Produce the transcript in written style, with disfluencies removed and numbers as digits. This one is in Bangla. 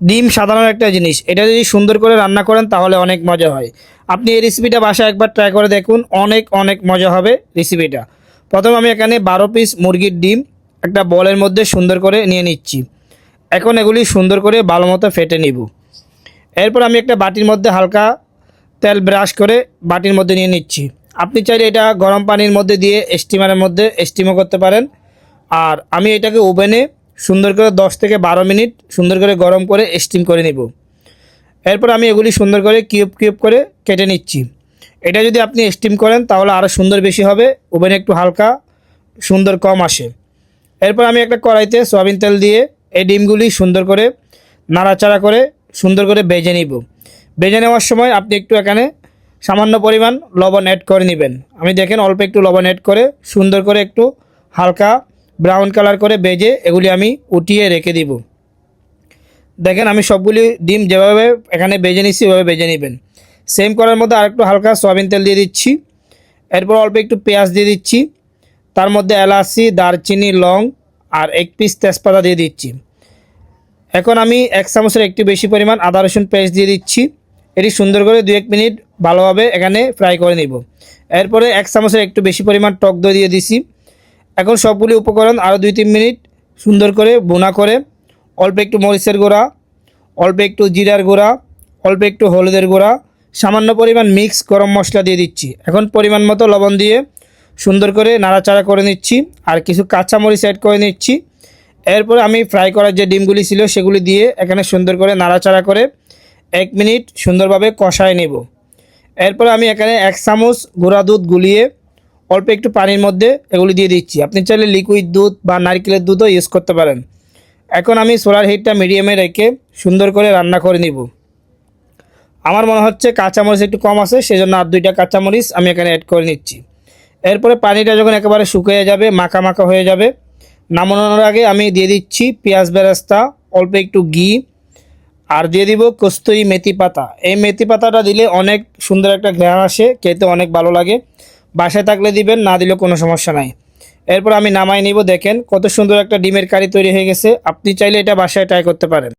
ডিম সাধারণ একটা জিনিস, এটা যদি সুন্দর করে রান্না করেন তাহলে অনেক মজা হয়। আপনি এই রেসিপিটা বাসায় একবার ট্রাই করে দেখুন, অনেক অনেক মজা হবে রেসিপিটা। প্রথম আমি এখানে 12 পিস মুরগির ডিম একটা বলের মধ্যে সুন্দর করে নিয়ে নিচ্ছি। এখন এগুলি সুন্দর করে ভালো মতো ফেটে নিব। এরপর আমি একটা বাটির মধ্যে হালকা তেল ব্রাশ করে বাটির মধ্যে নিয়ে নিচ্ছি। আপনি চাইলে এটা গরম পানির মধ্যে দিয়ে স্টিমারের মধ্যে স্টিমও করতে পারেন। আর আমি এটাকে ওভেনে সুন্দর করে 10 থেকে 12 মিনিট সুন্দর করে গরম করে স্টিম করে নিব। এরপর আমি এগুলি সুন্দর করে কিউব কিউব করে কেটে নিচ্ছি। এটা যদি আপনি স্টিম করেন তাহলে আরও সুন্দর বেশি হবে, ওভেনে একটু হালকা সুন্দর কম আসে। এরপর আমি একটা কড়াইতে সয়াবিন তেল দিয়ে এই ডিমগুলি সুন্দর করে নাড়াচাড়া করে সুন্দর করে ভেজে নিব। ভেজে নেওয়ার সময় আপনি একটু এখানে সামান্য পরিমাণ লবণ অ্যাড করে নেবেন। আমি দেখেন অল্প একটু লবণ অ্যাড করে সুন্দর করে একটু হালকা ব্রাউন কালার করে ভেজে এগুলি আমি উঠিয়ে রেখে দিব। দেখেন আমি সবগুলি ডিম যেভাবে এখানে ভেজে নিচ্ছি ওভাবে ভেজে নেবেন। সেম করার মধ্যে আরেকটু হালকা সয়াবিন তেল দিয়ে দিচ্ছি। এরপর অল্প একটু পেঁয়াজ দিয়ে দিচ্ছি, তার মধ্যে এলাচি, দারচিনি, লং আর 1 পিস তেজপাতা দিয়ে দিচ্ছি। এখন আমি 1 চামচের একটু বেশি পরিমাণ আদা রসুন পেস্ট দিয়ে দিচ্ছি। এটি সুন্দর করে 2-1 মিনিট ভালোভাবে এখানে ফ্রাই করে নিব। এরপরে 1 চামচের একটু বেশি পরিমাণ টক দই দিয়ে দিছি। এখন সবগুলি উপকরণ আরও 2-3 মিনিট সুন্দর করে ভুনা করে অল্প একটু মরিচের গুঁড়া, অল্প একটু জিরার গুঁড়া, অল্প একটু হলুদের গুঁড়া, সামান্য পরিমাণ মিক্স গরম মশলা দিয়ে দিচ্ছি। এখন পরিমাণ মতো লবণ দিয়ে সুন্দর করে নাড়াচাড়া করে নিচ্ছি আর কিছু কাঁচামরিচ অ্যাড করে নিচ্ছি। এরপরে আমি ফ্রাই করার যে ডিমগুলি ছিল সেগুলি দিয়ে এখানে সুন্দর করে নাড়াচাড়া করে 1 মিনিট সুন্দরভাবে কষায় নেব। এরপরে আমি এখানে 1 চামচ গুঁড়া দুধ গুলিয়ে অল্প একটু পানির মধ্যে এগুলি দিয়ে দিচ্ছি। আপনি চাইলে লিকুইড দুধ বা নারকেলের দুধও ইউজ করতে পারেন। এখন আমি সোলার হিটটা মিডিয়ামে রেখে সুন্দর করে রান্না করে নিব। আমার মনে হচ্ছে কাঁচামরিচ একটু কম আছে, সেজন্য আর 2টা কাঁচামরিচ আমি এখানে অ্যাড করে নিচ্ছি। এরপরে পানিটা যখন একেবারে শুকিয়ে যাবে, মাখা মাখা হয়ে যাবে, নামানোর আগে আমি দিয়ে দিচ্ছি পেঁয়াজ বেরেস্তা, অল্প একটু ঘি আর দিয়ে দিব কস্তুরি মেথি পাতা। এই মেথি পাতাটা দিলে অনেক সুন্দর একটা ঘ্রাণ আসে, খেতে অনেক ভালো লাগে। বাসায় থাকলে দিবেন, না দিলেও কোনো সমস্যা নাই। এরপর আমি নামাই নিব। দেখেন কত সুন্দর একটা ডিমের কারি তৈরি হয়ে গেছে। আপনি চাইলে এটা বাসায় ট্রাই করতে পারেন।